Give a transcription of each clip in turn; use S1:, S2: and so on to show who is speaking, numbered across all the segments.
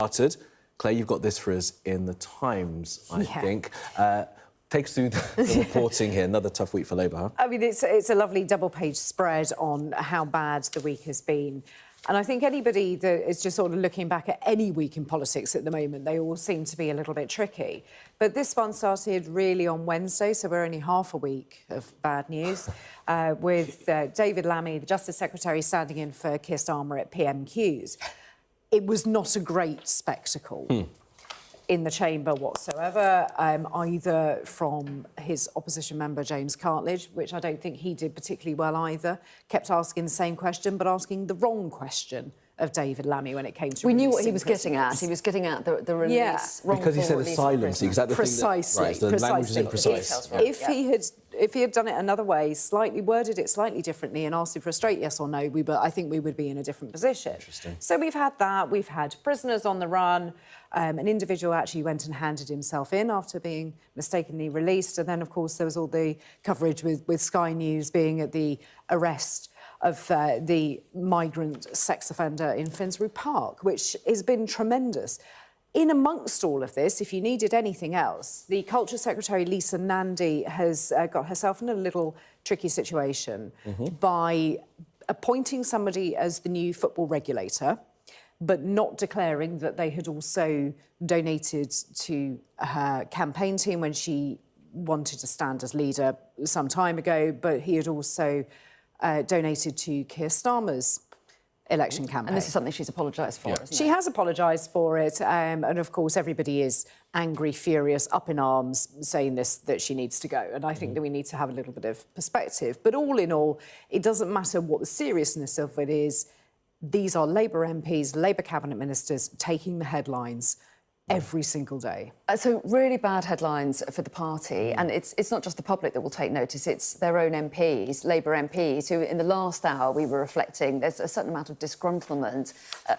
S1: started. Claire, you've got this for us in the Times, I think. Take us through the reporting here. Another tough week for Labour, huh?
S2: I mean, it's a lovely double-page spread on how bad the week has been. And I think anybody that is just sort of looking back at any week in politics at the moment, they all seem to be a little bit tricky. But this one started really on Wednesday, so we're only half a week of bad news, with David Lammy, the Justice Secretary, standing in for Keir Starmer at PMQs. It was not a great spectacle in the chamber whatsoever, either from his opposition member, James Cartledge, which I don't think he did particularly well either, kept asking the same question, but asking the wrong question of David Lammy when it came to...
S3: We knew what he was getting at. He was getting at the release...
S1: Yeah. Because he said the silence, exactly.
S2: Precisely.
S1: Right, so the language is imprecise.
S2: If he had done it another way, worded it slightly differently and asked him for a straight yes or no, I think we would be in a different position.
S1: Interesting.
S2: So we've had that. We've had prisoners on the run. An individual actually went and handed himself in after being mistakenly released. And then, of course, there was all the coverage with Sky News being at the arrest of the migrant sex offender in Finsbury Park, which has been tremendous. In amongst all of this, if you needed anything else, the Culture Secretary, Lisa Nandy, has got herself in a little tricky situation by appointing somebody as the new football regulator, but not declaring that they had also donated to her campaign team when she wanted to stand as leader some time ago, but he had also donated to Keir Starmer's election campaign.
S3: And this is something she's apologised for, isn't it?
S2: She has apologised for it, and of course everybody is angry, furious, up in arms, saying that she needs to go. And I think that we need to have a little bit of perspective. But all in all, it doesn't matter what the seriousness of it is. These are Labour MPs, Labour cabinet ministers taking the headlines every single day.
S3: So really bad headlines for the party, and it's not just the public that will take notice, it's their own MPs, Labour MPs, who in the last hour we were reflecting there's a certain amount of disgruntlement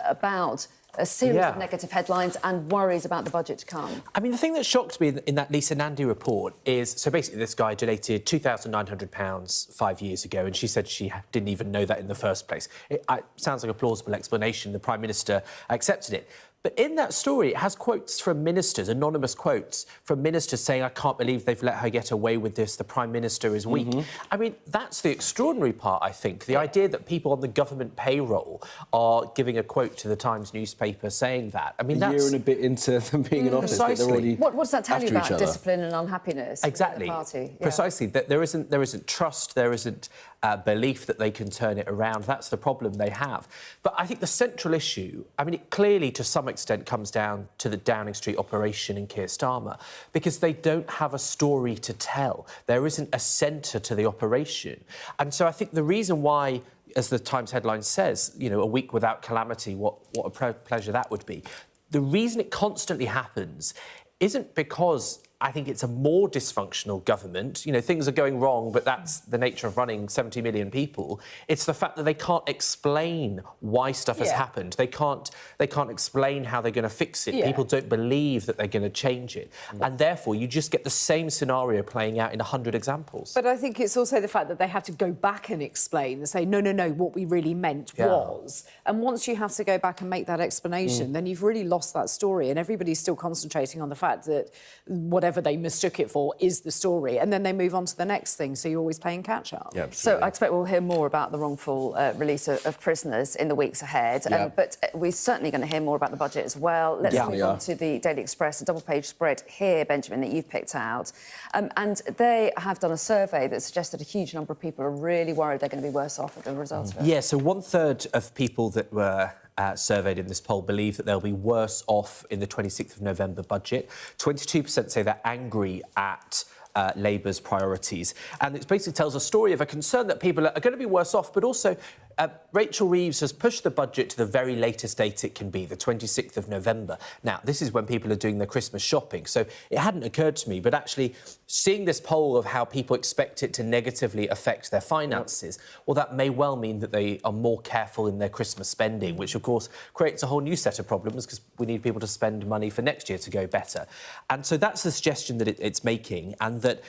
S3: about a series of negative headlines and worries about the budget to come.
S4: I mean, the thing that shocked me in that Lisa Nandy report is, so basically this guy donated £2,900 5 years ago, and she said she didn't even know that in the first place. It sounds like a plausible explanation. The Prime Minister accepted it. But in that story, it has quotes from ministers, anonymous quotes from ministers saying, I can't believe they've let her get away with this, the Prime Minister is weak. I mean, that's the extraordinary part, I think. The idea that people on the government payroll are giving a quote to the Times newspaper saying that. I mean, that's...
S1: A year and a bit into them being in office, but they're already
S3: What does that tell you about discipline and unhappiness
S4: exactly.
S3: in the party?
S4: Precisely. That there isn't trust, there isn't belief that they can turn it around. That's the problem they have. But I think the central issue, I mean, it clearly, to some extent, comes down to the Downing Street operation in Keir Starmer, because they don't have a story to tell. There isn't a centre to the operation. And so I think the reason why, as the Times headline says, you know, a week without calamity, what a pleasure that would be. The reason it constantly happens isn't because I think it's a more dysfunctional government. You know, things are going wrong, but that's the nature of running 70 million people. It's the fact that they can't explain why stuff has happened. They can't explain how they're going to fix it. People don't believe that they're going to change it. And therefore, you just get the same scenario playing out in 100 examples.
S2: But I think it's also the fact that they have to go back and explain and say, no, what we really meant was. And once you have to go back and make that explanation, then you've really lost that story, and everybody's still concentrating on the fact that whatever they mistook it for is the story, and then they move on to the next thing, so you're always playing catch-up.
S1: Yeah,
S3: so I expect we'll hear more about the wrongful release of prisoners in the weeks ahead, but we're certainly going to hear more about the budget as well. Let's move on to the Daily Express, a double-page spread here, Benjamin, that you've picked out. And they have done a survey that suggested a huge number of people are really worried they're going to be worse off as a result of it.
S4: Yeah, so 1/3 of people that were surveyed in this poll believe that they'll be worse off in the 26th of November budget. 22% say they're angry at Labour's priorities. And it basically tells a story of a concern that people are going to be worse off, but also Rachel Reeves has pushed the budget to the very latest date it can be, the 26th of November. Now, this is when people are doing their Christmas shopping, so it hadn't occurred to me, but actually seeing this poll of how people expect it to negatively affect their finances, well, that may well mean that they are more careful in their Christmas spending, which, of course, creates a whole new set of problems because we need people to spend money for next year to go better. And so that's the suggestion that it's making, and that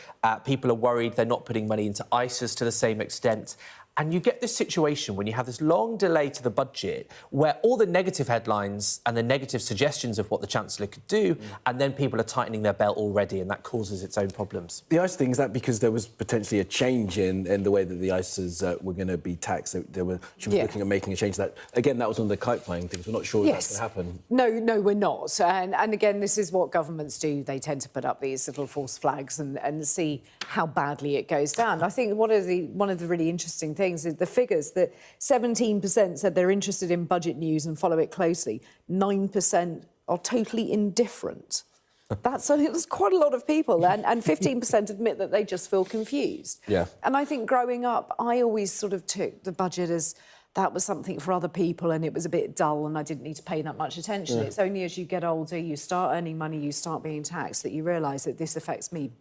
S4: people are worried they're not putting money into ISAs to the same extent. And you get this situation when you have this long delay to the budget where all the negative headlines and the negative suggestions of what the Chancellor could do, and then people are tightening their belt already, and that causes its own problems.
S1: The ICE thing, is that because there was potentially a change in the way that the ICEs were going to be taxed? She was looking at making a change to that. Again, that was on the kite flying things. We're not sure if that's going to happen.
S2: No, we're not. And again, this is what governments do. They tend to put up these little false flags and see how badly it goes down. I think one of the really interesting things is the figures that 17% said they're interested in budget news and follow it closely. 9% are totally indifferent. That's quite a lot of people, and 15% admit that they just feel confused.
S1: Yeah.
S2: And I think growing up, I always sort of took the budget as that was something for other people and it was a bit dull and I didn't need to pay that much attention. It's only as you get older, you start earning money, you start being taxed, that you realise that this affects me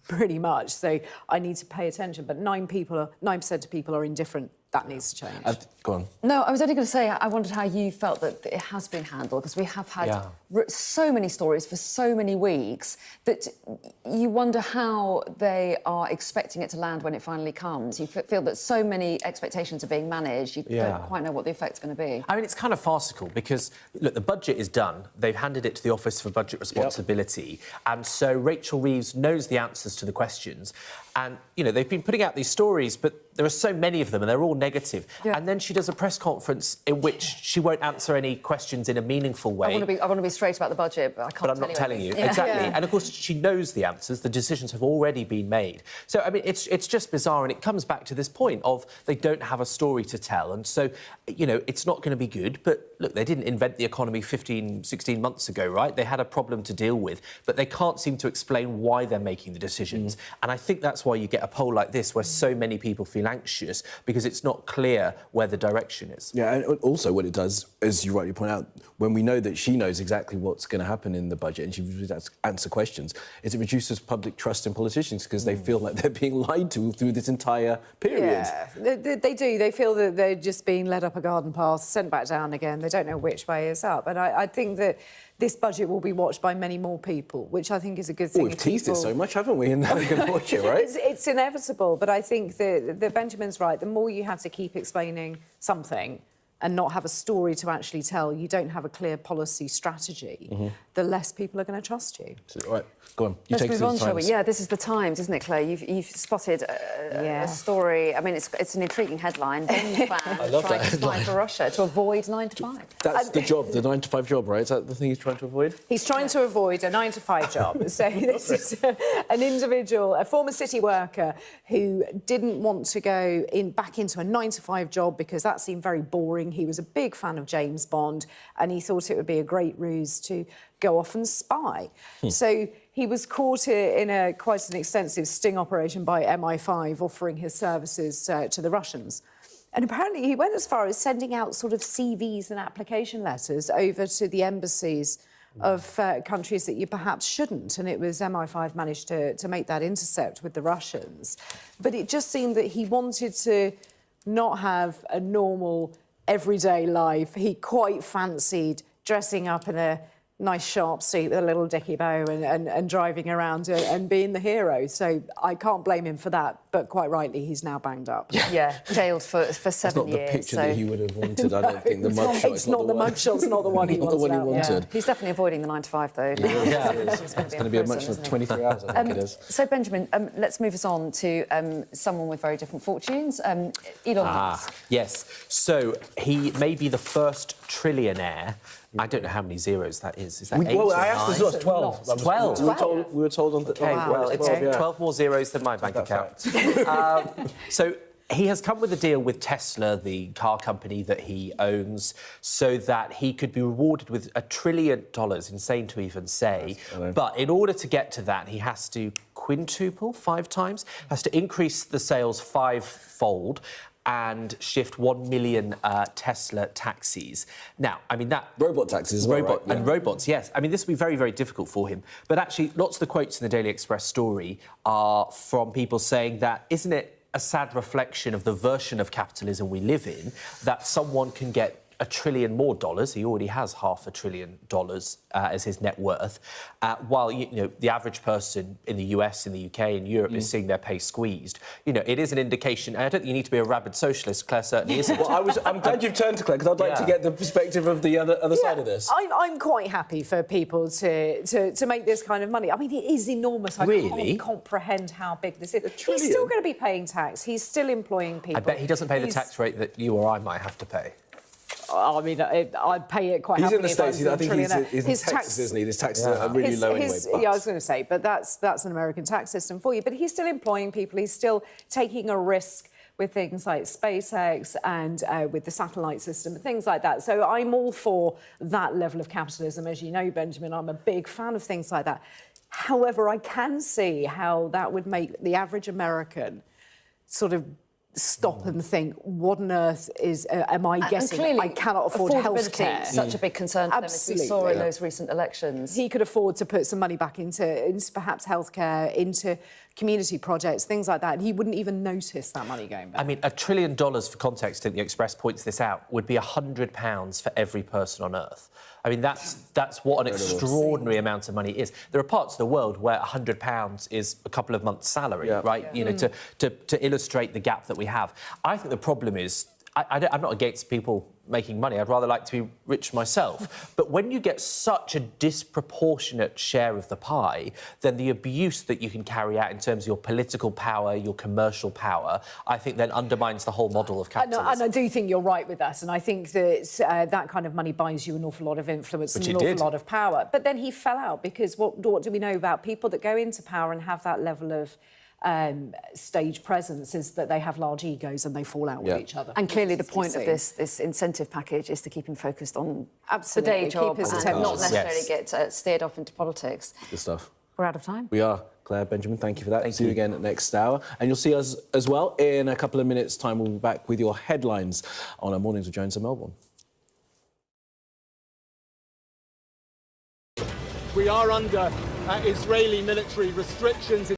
S2: pretty much, so I need to pay attention. But 9% of people are indifferent. That needs to change.
S1: Go on.
S3: No, I was only going to say, I wondered how you felt that it has been handled, because we have had so many stories for so many weeks that you wonder how they are expecting it to land when it finally comes. You feel that so many expectations are being managed, you don't quite know what the effect's going to be. I
S4: mean, it's kind of farcical because, look, the budget is done. They've handed it to the Office for Budget Responsibility, and so Rachel Reeves knows the answers to the questions. And, you know, they've been putting out these stories, but there are so many of them and they're all negative. And then she does a press conference in which she won't answer any questions in a meaningful way.
S3: I want to be straight about the budget, but I can't
S4: I'm not telling you. Exactly. And, of course, she knows the answers. The decisions have already been made. So, I mean, it's just bizarre, and it comes back to this point of they don't have a story to tell. And so, you know, it's not going to be good. But, look, they didn't invent the economy 15, 16 months ago, right? They had a problem to deal with, but they can't seem to explain why they're making the decisions. And I think that's why you get a poll like this where so many people feel anxious, because it's not clear where the direction is.
S1: Yeah, and also what it does, as you rightly point out, when we know that she knows exactly what's going to happen in the budget and she answer questions, is it reduces public trust in politicians because they feel like they're being lied to through this entire period.
S2: Yeah, they do. They feel that they're just being led up a garden path, sent back down again. They don't know which way is up. And I think that this budget will be watched by many more people, which I think is a good thing.
S1: We've teased it so much, haven't we? And now they're going to watch it, right?
S2: It's inevitable, but I think that Benjamin's right. The more you have to keep explaining something and not have a story to actually tell, you don't have a clear policy strategy, the less people are going to trust you.
S1: All right, go on.
S3: Let's move on, shall we? Yeah, this is the Times, isn't it, Claire? You've spotted a story. I mean, it's an intriguing headline. Bond fan trying to spy for Russia to avoid 9 to 5.
S1: That's the job, the 9 to 5 job, right? Is that the thing he's trying to avoid?
S2: He's trying to avoid a 9 to 5 job. So this is an individual, a former city worker who didn't want to go back into a 9 to 5 job because that seemed very boring. He was a big fan of James Bond and he thought it would be a great ruse to go off and spy. So he was caught in quite an extensive sting operation by MI5 offering his services to the Russians. And apparently he went as far as sending out sort of CVs and application letters over to the embassies of countries that you perhaps shouldn't. And it was MI5 managed to make that intercept with the Russians. But it just seemed that he wanted to not have a normal everyday life. He quite fancied dressing up in a nice sharp suit with a little dicky bow and driving around and being the hero. So I can't blame him for that, but quite rightly, he's now banged up.
S3: Yeah, jailed for 7 years.
S1: It's not the picture that he would have wanted, I don't think. The mugshot.
S2: It's not the mugshot's not the one he wanted.
S3: Yeah. He's definitely avoiding the 9 to 5, though.
S1: Yeah, it's going to be a much of 23 hours, I think it is.
S3: So, Benjamin, let's move us on to someone with very different fortunes, Elon Musk.
S4: Yes. So he may be the first trillionaire. I don't know how many zeros that is. Is that 8 or 9?
S1: I asked as well, 12.
S4: 12?
S1: We were told on the...
S4: OK, well, it's 12 more zeros than my bank account. So he has come with a deal with Tesla, the car company that he owns, so that he could be rewarded with $1 trillion, insane to even say. But in order to get to that, he has to quintuple 5 times, has to increase the sales 5-fold, and shift 1 million Tesla taxis. Now, I mean, that...
S1: Robot taxis as well, right?
S4: And robots, yes. I mean, this will be very, very difficult for him. But actually, lots of the quotes in the Daily Express story are from people saying that, isn't it a sad reflection of the version of capitalism we live in, that someone can get $1 trillion more. He already has $500 billion as his net worth, while the average person in the US, in the UK, in Europe is seeing their pay squeezed. It is an indication. I don't think you need to be a rabid socialist. Claire certainly isn't.
S1: Well, I'm glad you've turned to Claire, because I'd like to get the perspective of the other side of this.
S2: I'm quite happy for people to make this kind of money. I mean, it is enormous. I can't comprehend how big this is. He's still going to be paying tax. He's still employing people.
S4: I bet he doesn't pay the tax rate that you or I might have to pay.
S2: I mean, I'd pay it quite happily.
S1: He's in the States. I think he's in
S2: his
S1: Texas, isn't he? His taxes are really low anyway.
S2: Yeah, I was going to say, but that's an American tax system for you. But he's still employing people. He's still taking a risk with things like SpaceX and with the satellite system and things like that. So I'm all for that level of capitalism. As you know, Benjamin, I'm a big fan of things like that. However, I can see how that would make the average American sort of stop and think, what on earth am I guessing? I cannot afford healthcare.
S3: Such a big concern for them, as we saw in those recent elections.
S2: He could afford to put some money back into perhaps healthcare, into community projects, things like that, and he wouldn't even notice that money going back.
S4: I mean, $1 trillion, for context, and the Express points this out, would be £100 for every person on Earth. I mean, that's what an extraordinary amount of money is. There are parts of the world where £100 is a couple of months' salary, right? To illustrate the gap that we have. I think the problem is, I'm not against people making money. I'd rather like to be rich myself. But when you get such a disproportionate share of the pie, then the abuse that you can carry out in terms of your political power, your commercial power, I think then undermines the whole model of capitalism.
S2: And I do think you're right with that. And I think that that kind of money buys you an awful lot of influence and an awful lot of power. But then he fell out because what do we know about people that go into power and have that level of stage presence is that they have large egos and they fall out with each other.
S3: And clearly the point of this incentive package is to keep him focused on the day job and not necessarily get steered off into politics.
S1: Good stuff.
S3: We're out of time.
S1: We are. Claire, Benjamin, thank you for that. See you again at next hour. And you'll see us as well in a couple of minutes' time. We'll be back with your headlines on our Mornings with Jones in Melbourne.
S5: We are under Israeli military restrictions.